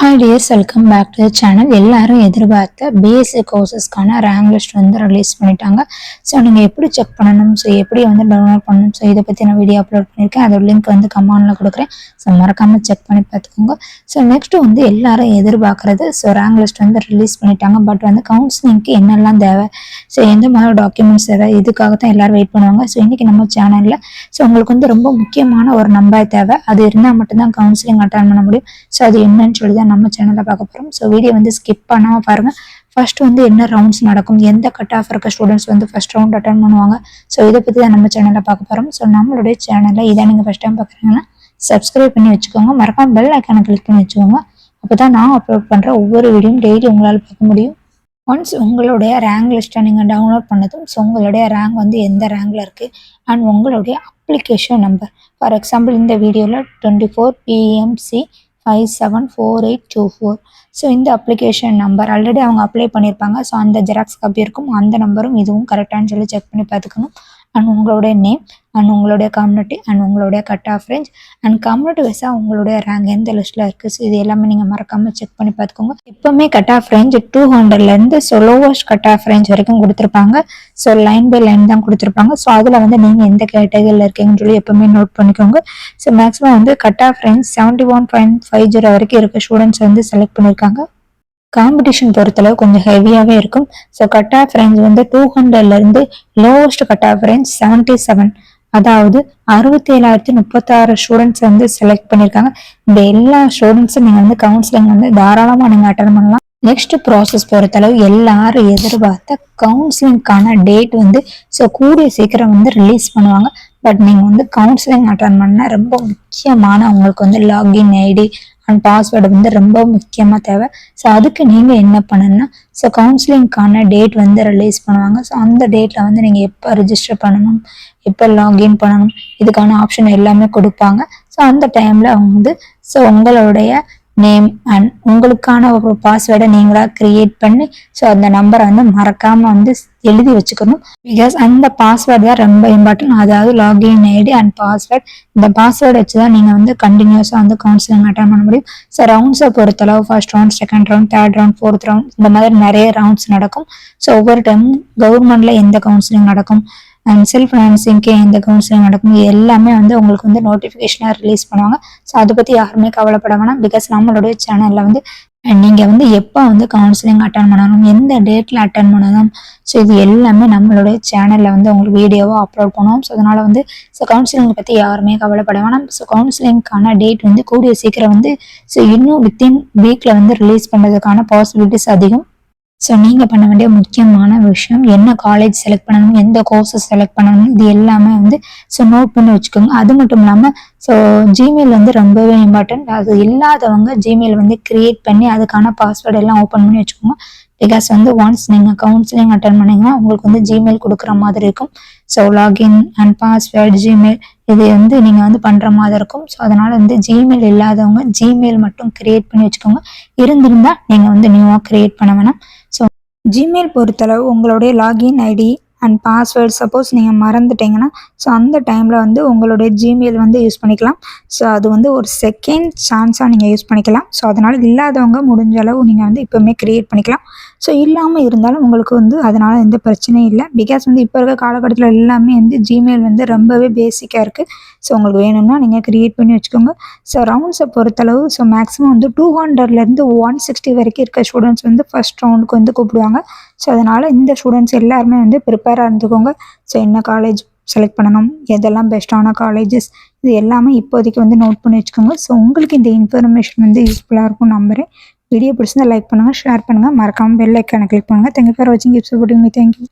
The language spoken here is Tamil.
Hi dears, welcome back to the channel. எல்லாரும் எதிர்பார்த்த பேசிக் கோர்சஸ்க்கான ரேங்க் லிஸ்ட் வந்து ரிலீஸ் பண்ணிட்டாங்க. ஸோ நீங்கள் எப்படி செக் பண்ணணும், ஸோ எப்படி வந்து டவுன்லோட் பண்ணணும், ஸோ இதை பற்றி நான் வீடியோ அப்லோட் பண்ணியிருக்கேன். அதோட லிங்க் வந்து கமெண்ட்ல கொடுக்குறேன். ஸோ மறக்காமல் செக் பண்ணி பார்த்துக்கோங்க. ஸோ நெக்ஸ்ட்டு வந்து எல்லாரும் எதிர்பார்க்குறது, ஸோ ரேங்க் லிஸ்ட் வந்து ரிலீஸ் பண்ணிட்டாங்க. பட் வந்து கவுன்சிலிங்க்கு என்னெல்லாம் தேவை, ஸோ எந்த மாதிரி டாக்குமெண்ட்ஸ் தேவை, இதுக்காக தான் எல்லோரும் வெயிட் பண்ணுவாங்க. ஸோ இன்றைக்கி நம்ம சேனலில் ஸோ உங்களுக்கு வந்து ரொம்ப முக்கியமான ஒரு நம்பர் தேவை. அது இருந்தால் மட்டும்தான் கவுன்சிலிங் அட்டன் பண்ண முடியும். ஸோ அது என்னன்னு சொல்லி தான் நம்ம சேனல்ல பார்க்க போறோம். ஸோ வீடியோ வந்து ஸ்கிப் பண்ணாம பாருங்க. ஃபர்ஸ்ட் வந்து என்ன ரவுண்ட்ஸ் நடக்கும், எந்த கட் ஆஃப் இருக்க ஸ்டூடெண்ட்ஸ் வந்து ஃபர்ஸ்ட் ரவுண்ட் அட்டன் பண்ணுவாங்க, ஸோ இதை பற்றி தான் நம்ம சேனல்ல பார்க்க போறோம். ஸோ நம்மளுடைய சேனல்ல இதை நீங்க ஃபர்ஸ்ட் டைம் பார்க்குறீங்கன்னா சப்ஸ்கிரைப் பண்ணி வச்சுக்கோங்க. மறக்காம பெல் ஐக்கானை கிளிக் பண்ணி வச்சுக்கோங்க. அப்பதான் நான் அப்லோட் பண்ற ஒவ்வொரு வீடியோவும் டெய்லி உங்களால் பார்க்க முடியும். ஒன்ஸ் உங்களுடைய ரேங்க் லிஸ்ட்டை நீங்கள் டவுன்லோட் பண்ணதும், ஸோ உங்களுடைய ரேங்க் வந்து எந்த ரேங்கில் இருக்குது அண்ட் உங்களுடைய அப்ளிகேஷன் நம்பர், ஃபார் எக்ஸாம்பிள் இந்த வீடியோவில் 24 PMC 574824. ஸோ இந்த அப்ளிகேஷன் நம்பர் ஆல்ரெடி அவங்க அப்ளை பண்ணியிருப்பாங்க. ஸோ அந்த ஜெராக்ஸ் காப்பி இருக்கும், அந்த நம்பரும் இதுவும் கரெக்டானு சொல்லி செக் பண்ணி பார்த்துக்கணும். அண்ட் உங்களுடைய நேம் அண்ட் உங்களுடைய கம்யூனிட்டி அண்ட் உங்களுடைய cut off range and community வைஸாக உங்களுடைய ரேங்க் எந்த லிஸ்ட்டில் இருக்குது, ஸோ இது எல்லாமே நீங்கள் மறக்காமல் செக் பண்ணி பார்த்துக்கோங்க. எப்போவுமே கட் ஆஃப் ரேஞ்ச் 200லேருந்து so lowest cut off range வரைக்கும் கொடுத்துருப்பாங்க. ஸோ லைன் பை லைன் தான் கொடுத்துருப்பாங்க. ஸோ அதில் வந்து நீங்கள் எந்த கேட்டகரியில் இருக்கீங்கன்னு சொல்லி எப்போவுமே நோட் பண்ணிக்கோங்க. ஸோ மேக்ஸிமம் வந்து கட் ஆஃப் ரேஞ்ச் 71.50 வரைக்கும் இருக்க ஸ்டூடெண்ட்ஸ் வந்து செலக்ட் பண்ணியிருக்காங்க. காம்படிஷன் பொறுத்தளவு கொஞ்சம் ஹெவியாகவே இருக்கும். ஸோ கட் ஆஃப் ரேஞ்ச் வந்து 200லேருந்து லோவஸ்ட் கட் ஆஃப் ரேஞ்ச் 77, அதாவது 67,036 ஸ்டூடெண்ட்ஸ் வந்து செலக்ட் பண்ணியிருக்காங்க. இந்த எல்லா ஸ்டூடெண்ட்ஸும் நீங்கள் வந்து கவுன்சிலிங் வந்து தாராளமாக நீங்கள் அட்டன் பண்ணலாம். நெக்ஸ்ட் ப்ராசஸ் பொறுத்தளவு எல்லாரும் எதிர்பார்த்த கவுன்சிலிங்கான டேட் வந்து ஸோ கூடிய சீக்கிரம் வந்து ரிலீஸ் பண்ணுவாங்க. பட் நீங்கள் வந்து கவுன்சிலிங் அட்டன் பண்ணால் ரொம்ப முக்கியமான உங்களுக்கு வந்து லாகின் ஐடி அண்ட் பாஸ்வேர்டு வந்து ரொம்ப முக்கியமாக தேவை. ஸோ அதுக்கு நீங்கள் என்ன பண்ணணும்னா, ஸோ கவுன்சிலிங்கான டேட் வந்து ரிலீஸ் பண்ணுவாங்க. ஸோ அந்த டேட்டில் வந்து நீங்கள் எப்போ ரிஜிஸ்டர் பண்ணணும், எப்போ லாகின் பண்ணணும், இதுக்கான ஆப்ஷன் எல்லாமே கொடுப்பாங்க. ஸோ அந்த டைமில் அவங்க வந்து ஸோ உங்களுடைய நேம் அண்ட் உங்களுக்கான ஒரு பாஸ்வேர்டை நீங்களா கிரியேட் பண்ணி ஸோ அந்த நம்பரை வந்து மறக்காம வந்து எழுதி வச்சுக்கணும். பிகாஸ் அந்த பாஸ்வேர்டு தான் ரொம்ப இம்பார்ட்டன்ட். அதாவது லாகின் ஐடி அண்ட் பாஸ்வேர்ட், இந்த பாஸ்வேர்டு வச்சு தான் நீங்கள் வந்து கண்டினியூஸாக வந்து கவுன்சிலிங் அட்டன் பண்ண முடியும். ஸோ ரவுண்ட்ஸை பொறுத்தளவு first round, second round, third round, fourth round, இந்த மாதிரி நிறைய ரவுண்ட்ஸ் நடக்கும். ஸோ ஒவ்வொரு டைமும் கவர்மெண்ட்ல எந்த கவுன்சிலிங் நடக்கும் அண்ட் செல்ஃப் ஃபைனான்சிங்க்கு எந்த கவுன்சிலிங் நடக்கும், எல்லாமே வந்து உங்களுக்கு வந்து நோட்டிஃபிகேஷனாக ரிலீஸ் பண்ணுவாங்க. ஸோ அதை பற்றி யாருமே கவலைப்பட வேணாம். பிகாஸ் நம்மளுடைய சேனலில் வந்து நீங்கள் வந்து எப்போ வந்து கவுன்சிலிங் அட்டன் பண்ணணும், எந்த டேட்டில் அட்டன் பண்ணணும், ஸோ இது எல்லாமே நம்மளுடைய சேனலில் வந்து உங்களுக்கு வீடியோவாக அப்லோட் பண்ணுவோம். ஸோ அதனால் வந்து ஸோ கவுன்சிலிங் பற்றி யாருமே கவலைப்பட வேணாம். ஸோ கவுன்சிலிங்க்கான டேட் வந்து கூடிய சீக்கிரம் வந்து ஸோ இன்னும் வித்தின் வீக்கில் வந்து ரிலீஸ் பண்ணுறதுக்கான பாசிபிலிட்டிஸ் அதிகம். ஸோ நீங்கள் பண்ண வேண்டிய முக்கியமான விஷயம், என்ன காலேஜ் செலக்ட் பண்ணணும், எந்த கோர்ஸஸ் செலக்ட் பண்ணணும், இது எல்லாமே வந்து ஸோ நோட் பண்ணி வச்சுக்கோங்க. அது மட்டும் இல்லாமல் ஸோ ஜிமெயில் வந்து ரொம்பவே இம்பார்ட்டன்ட். அது இல்லாதவங்க ஜிமெயில் வந்து கிரியேட் பண்ணி அதுக்கான பாஸ்வேர்டு எல்லாம் ஓப்பன் பண்ணி வச்சுக்கோங்க. பிகாஸ் வந்து ஒன்ஸ் நீங்கள் கவுன்சிலிங் அட்டன் பண்ணிங்கன்னா உங்களுக்கு வந்து ஜிமெயில் கொடுக்குற மாதிரி இருக்கும். So login and password Gmail இது வந்து நீங்கள் வந்து பண்ணுற மாதிரி இருக்கும். ஸோ அதனால் வந்து ஜிமெயில் இல்லாதவங்க ஜிமெயில் மட்டும் கிரியேட் பண்ணி வச்சுக்கோங்க. இருந்திருந்தால் நீங்கள் வந்து நியூவாக கிரியேட் பண்ண வேணாம். ஸோ ஜிமெயில் பொறுத்தளவு உங்களுடைய login ID and password suppose நீங்கள் மறந்துட்டீங்கன்னா ஸோ அந்த டைமில் வந்து உங்களுடைய ஜிமெயில் வந்து யூஸ் பண்ணிக்கலாம். ஸோ அது வந்து ஒரு செகண்ட் சான்ஸாக நீங்கள் யூஸ் பண்ணிக்கலாம். ஸோ அதனால் இல்லாதவங்க முடிஞ்ச அளவு நீங்கள் வந்து இப்போவுமே க்ரியேட் பண்ணிக்கலாம். ஸோ இல்லாமல் இருந்தாலும் உங்களுக்கு வந்து அதனால் எந்த பிரச்சனையும் இல்லை. பிகாஸ் வந்து இப்போ இருக்க காலகட்டத்தில் எல்லாமே வந்து ஜிமெயில் வந்து ரொம்பவே பேசிக்காக இருக்குது. ஸோ உங்களுக்கு வேணும்னா நீங்கள் க்ரியேட் பண்ணி வச்சுக்கோங்க. ஸோ ரவுண்ட்ஸை பொறுத்தளவு ஸோ மேக்ஸிமம் வந்து 200லேருந்து 160 வரைக்கும் இருக்க ஸ்டூடெண்ட்ஸ் வந்து ஃபர்ஸ்ட் ரவுண்டுக்கு வந்து கூப்பிடுவாங்க. ஸோ அதனால் இந்த ஸ்டூடெண்ட்ஸ் எல்லாருமே வந்து ப்ரிப்பேராக இருந்துக்கோங்க. ஸோ என்ன காலேஜ் செலக்ட் பண்ணணும், எதெல்லாம் பெஸ்ட்டான காலேஜஸ், இது எல்லாமே இப்போதைக்கு வந்து நோட் பண்ணி வச்சுக்கோங்க. ஸோ உங்களுக்கு இந்த இன்ஃபர்மேஷன் வந்து யூஸ்ஃபுல்லாக இருக்கும் நம்புறேன். வீடியோ பிடிச்சிருந்தா லைக் பண்ணுங்கள், ஷேர் பண்ணுங்கள், மறக்காமல் பெல் ஐக்கானை கிளிக் பண்ணுங்கள். தேங்க்யூ ஃபார் வாட்சிங். Keep supporting me. தேங்க்யூ.